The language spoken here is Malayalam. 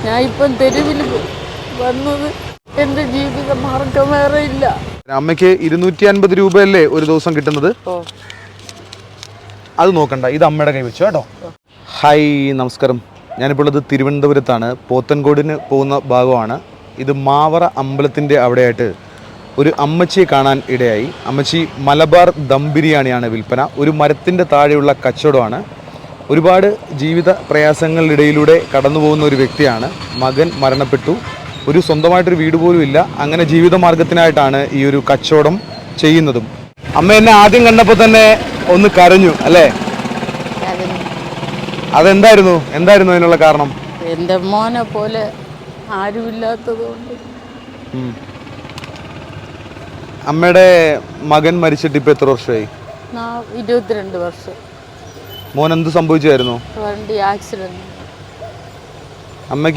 ഞാൻ ഇപ്പം തെരുവിൽ വന്നത് എൻ്റെ ജീവിത മാർഗം വേറെ ഇല്ല. അമ്മയ്ക്ക് 250 രൂപയല്ലേ ഒരു ദിവസം കിട്ടുന്നത്? അത് നോക്കണ്ട, ഇത് അമ്മയുടെ കൈ വെച്ചു കേട്ടോ. ഹായ്, നമസ്കാരം. ഞാനിപ്പോൾ ഉള്ളത് തിരുവനന്തപുരത്താണ്. പോത്തൻകോടിന് പോകുന്ന ഭാഗമാണ്. ഇത് മാവറ അമ്പലത്തിൻ്റെ അവിടെയായിട്ട് ഒരു അമ്മച്ചിയെ കാണാൻ ഇടയായി. അമ്മച്ചി മലബാർ ദം ബിരിയാണിയാണ് വിൽപ്പന. ഒരു മരത്തിൻ്റെ താഴെയുള്ള കച്ചവടമാണ്. ഒരുപാട് ജീവിത പ്രയാസങ്ങളിടയിലൂടെ കടന്നു പോകുന്ന ഒരു വ്യക്തിയാണ്. മകൻ മരണപ്പെട്ടു, ഒരു സ്വന്തമായിട്ടൊരു വീട് പോലും ഇല്ല. അങ്ങനെ ജീവിതമാർഗത്തിനായിട്ടാണ് ഈ ഒരു കച്ചവടം ചെയ്യുന്നതും. അമ്മ എന്നെ ആദ്യം കണ്ടപ്പോൾ തന്നെ ഒന്ന് കരഞ്ഞു അല്ലേ? അതെന്തായിരുന്നു അതിനുള്ള കാരണം? എൻ്റെ മോനെ പോലെ ആരുമില്ലാത്തത് കൊണ്ട്. അമ്മയുടെ മകൻ മരിച്ചിട്ട് ഇപ്പൊ എത്ര വർഷമായി? 22 വർഷം. മോൻ എന്ത് സംഭവിച്ചായിരുന്നു? വണ്ടി ആക്സിഡന്റ്. അമ്മയ്ക്ക്